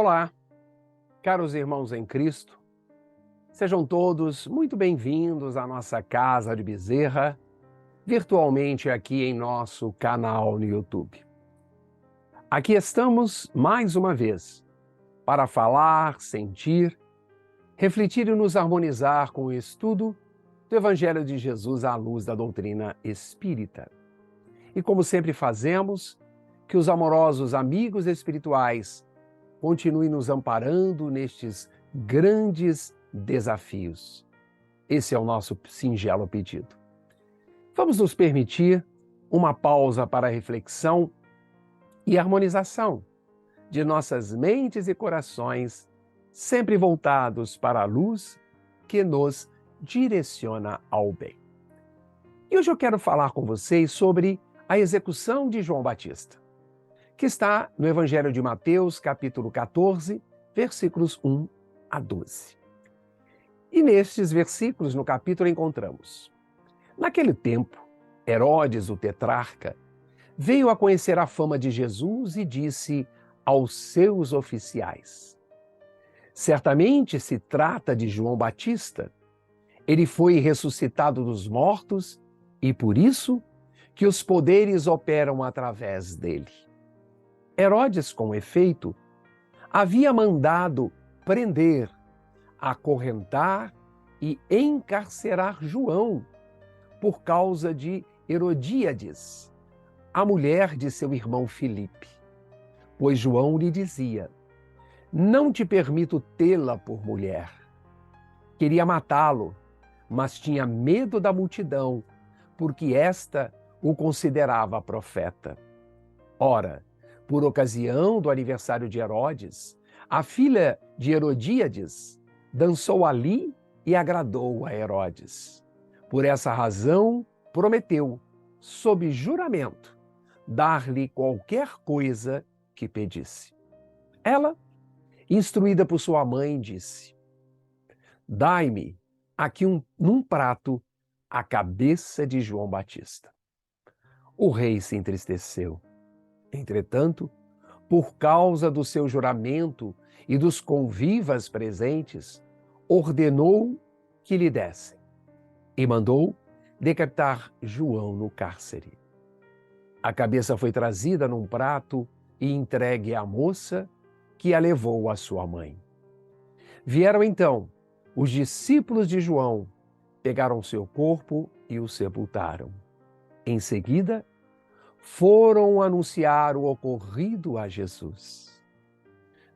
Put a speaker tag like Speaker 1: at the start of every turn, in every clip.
Speaker 1: Olá, caros irmãos em Cristo, sejam todos muito bem-vindos à nossa Casa de Bezerra, virtualmente aqui em nosso canal no YouTube. Aqui estamos mais uma vez para falar, sentir, refletir e nos harmonizar com o estudo do Evangelho de Jesus à luz da doutrina espírita. E como sempre fazemos, que os amorosos amigos espirituais continuem nos amparando nestes grandes desafios. Esse é o nosso singelo pedido. Vamos nos permitir uma pausa para a reflexão e harmonização de nossas mentes e corações, sempre voltados para a luz que nos direciona ao bem. E hoje eu quero falar com vocês sobre a execução de João Batista, que está no Evangelho de Mateus, capítulo 14, versículos 1 a 12. E nestes versículos, no capítulo, encontramos: naquele tempo, Herodes, o tetrarca, veio a conhecer a fama de Jesus e disse aos seus oficiais: certamente se trata de João Batista. Ele foi ressuscitado dos mortos e por isso que os poderes operam através dele. Herodes, com efeito, havia mandado prender, acorrentar e encarcerar João por causa de Herodíades, a mulher de seu irmão Filipe. Pois João lhe dizia: não te permito tê-la por mulher. Queria matá-lo, mas tinha medo da multidão, porque esta o considerava profeta. Ora, por ocasião do aniversário de Herodes, a filha de Herodíades dançou ali e agradou a Herodes. Por essa razão, prometeu, sob juramento, dar-lhe qualquer coisa que pedisse. Ela, instruída por sua mãe, disse: dai-me aqui num prato a cabeça de João Batista. O rei se entristeceu. Entretanto, por causa do seu juramento e dos convivas presentes, ordenou que lhe dessem e mandou decapitar João no cárcere. A cabeça foi trazida num prato e entregue à moça, que a levou à sua mãe. Vieram então os discípulos de João, pegaram seu corpo e o sepultaram. Em seguida, foram anunciar o ocorrido a Jesus.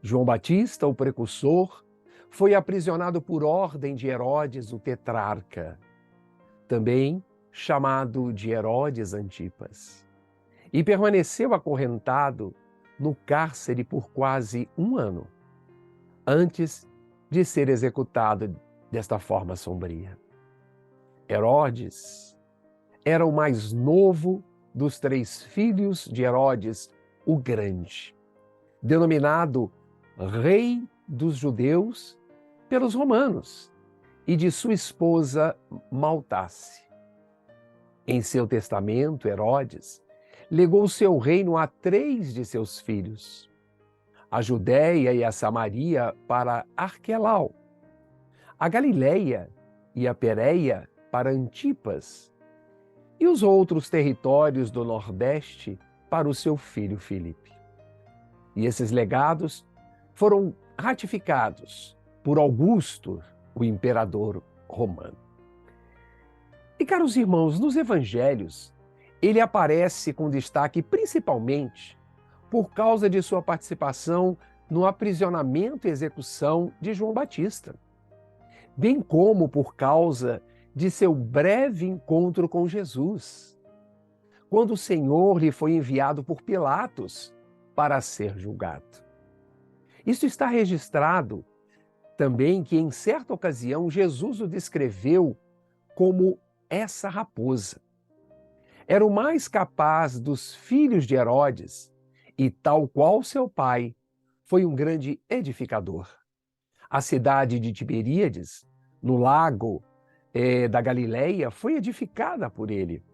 Speaker 1: João Batista, o precursor, foi aprisionado por ordem de Herodes, o tetrarca, também chamado de Herodes Antipas, e permaneceu acorrentado no cárcere por quase um ano, antes de ser executado desta forma sombria. Herodes era o mais novo dos 3 filhos de Herodes o Grande, denominado Rei dos Judeus pelos romanos, e de sua esposa Maltace. Em seu testamento, Herodes legou seu reino a 3 de seus filhos, a Judéia e a Samaria para Arquelau, a Galileia e a Pérea para Antipas, e os outros territórios do Nordeste para o seu filho Filipe. E esses legados foram ratificados por Augusto, o imperador romano. E, caros irmãos, nos evangelhos, ele aparece com destaque principalmente por causa de sua participação no aprisionamento e execução de João Batista, bem como por causa de seu breve encontro com Jesus, quando o Senhor lhe foi enviado por Pilatos para ser julgado. Isso está registrado também que, em certa ocasião, Jesus o descreveu como essa raposa. Era o mais capaz dos filhos de Herodes e, tal qual seu pai, foi um grande edificador. A cidade de Tiberíades, no lago da Galileia, foi edificada por ele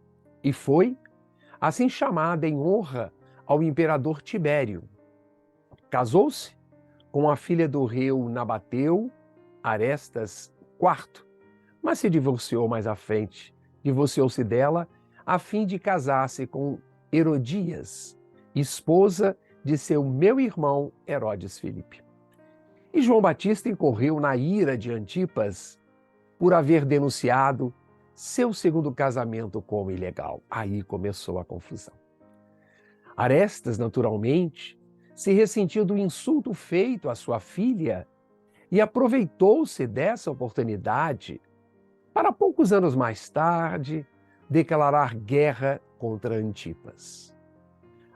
Speaker 1: e foi assim chamada em honra ao imperador Tibério. Casou-se com a filha do rei Nabateu, Arestas IV, mas se divorciou mais à frente. Divorciou-se dela a fim de casar-se com Herodias, esposa de seu meu-irmão Herodes Filipe. E João Batista incorreu na ira de Antipas por haver denunciado seu segundo casamento como ilegal. Aí começou a confusão. Arestas, naturalmente, se ressentiu do insulto feito à sua filha e aproveitou-se dessa oportunidade para poucos anos mais tarde declarar guerra contra Antipas.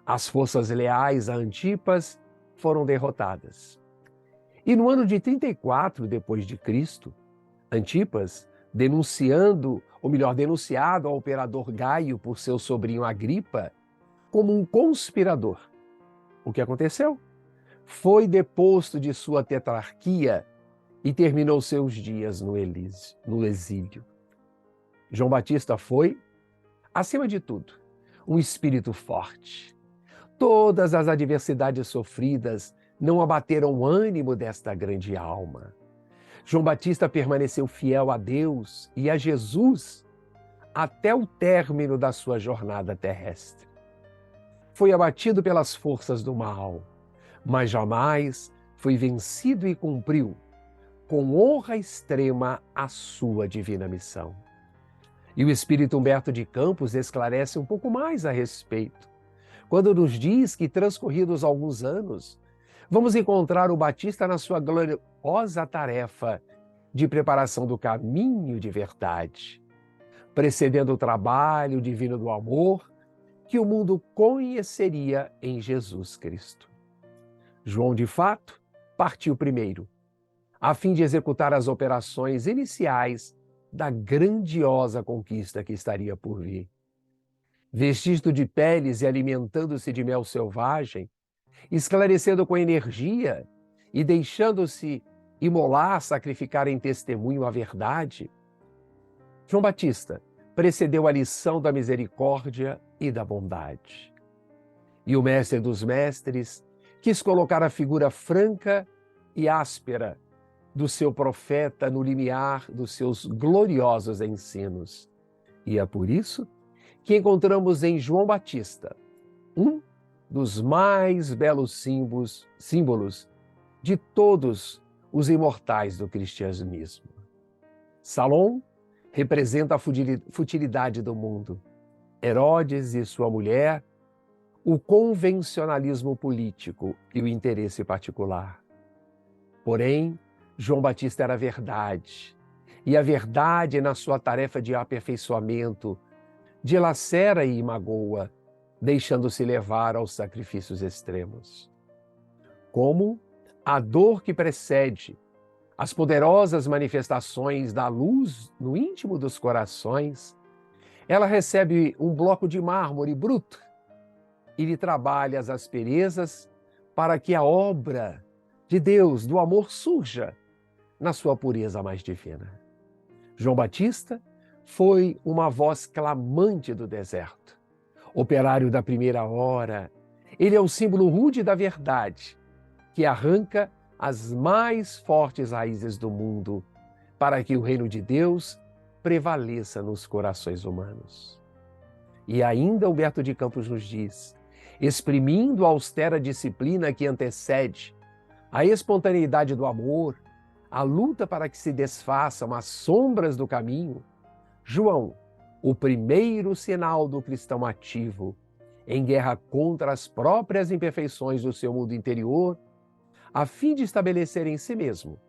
Speaker 1: As forças leais a Antipas foram derrotadas. E no ano de 34 depois de Cristo, Antipas, denunciado ao imperador Gaio por seu sobrinho Agripa como um conspirador. O que aconteceu? Foi deposto de sua tetrarquia e terminou seus dias no exílio. João Batista foi, acima de tudo, um espírito forte. Todas as adversidades sofridas não abateram o ânimo desta grande alma. João Batista permaneceu fiel a Deus e a Jesus até o término da sua jornada terrestre. Foi abatido pelas forças do mal, mas jamais foi vencido e cumpriu, com honra extrema, a sua divina missão. E o Espírito Humberto de Campos esclarece um pouco mais a respeito, quando nos diz que, transcorridos alguns anos, vamos encontrar o Batista na sua gloriosa tarefa de preparação do caminho de verdade, precedendo o trabalho divino do amor que o mundo conheceria em Jesus Cristo. João, de fato, partiu primeiro, a fim de executar as operações iniciais da grandiosa conquista que estaria por vir. Vestido de peles e alimentando-se de mel selvagem, esclarecendo com energia e deixando-se imolar, sacrificar em testemunho a verdade, João Batista precedeu a lição da misericórdia e da bondade. E o mestre dos mestres quis colocar a figura franca e áspera do seu profeta no limiar dos seus gloriosos ensinos. E é por isso que encontramos em João Batista um dos mais belos símbolos de todos os imortais do cristianismo. Salom representa a futilidade do mundo. Herodes e sua mulher, o convencionalismo político e o interesse particular. Porém, João Batista era a verdade, e a verdade, na sua tarefa de aperfeiçoamento, dilacera e magoa, deixando-se levar aos sacrifícios extremos. Como a dor que precede as poderosas manifestações da luz no íntimo dos corações, ela recebe um bloco de mármore bruto e lhe trabalha as asperezas para que a obra de Deus, do amor, surja na sua pureza mais divina. João Batista foi uma voz clamante do deserto, operário da primeira hora. Ele é o símbolo rude da verdade, que arranca as mais fortes raízes do mundo para que o reino de Deus prevaleça nos corações humanos. E ainda Humberto de Campos nos diz, exprimindo a austera disciplina que antecede a espontaneidade do amor, a luta para que se desfaçam as sombras do caminho, João, o primeiro sinal do cristão ativo, em guerra contra as próprias imperfeições do seu mundo interior, a fim de estabelecer em si mesmo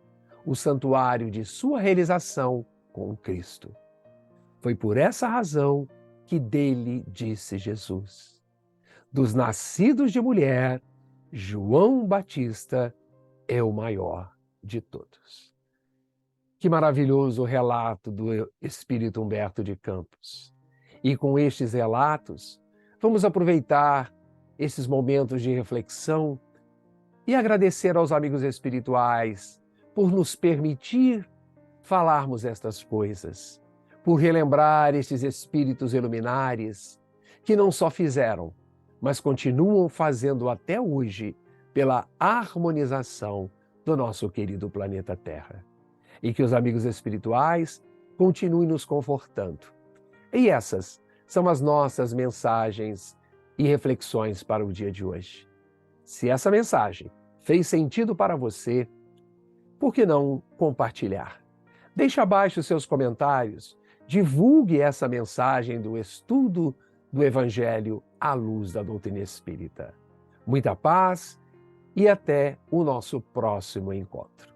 Speaker 1: o santuário de sua realização com Cristo. Foi por essa razão que dele disse Jesus: dos nascidos de mulher, João Batista é o maior de todos. Que maravilhoso relato do Espírito Humberto de Campos. E com estes relatos, vamos aproveitar esses momentos de reflexão e agradecer aos amigos espirituais por nos permitir falarmos estas coisas, por relembrar estes espíritos iluminares que não só fizeram, mas continuam fazendo até hoje pela harmonização do nosso querido planeta Terra. E que os amigos espirituais continuem nos confortando. E essas são as nossas mensagens e reflexões para o dia de hoje. Se essa mensagem fez sentido para você, por que não compartilhar? Deixe abaixo seus comentários, divulgue essa mensagem do estudo do Evangelho à luz da doutrina espírita. Muita paz e até o nosso próximo encontro.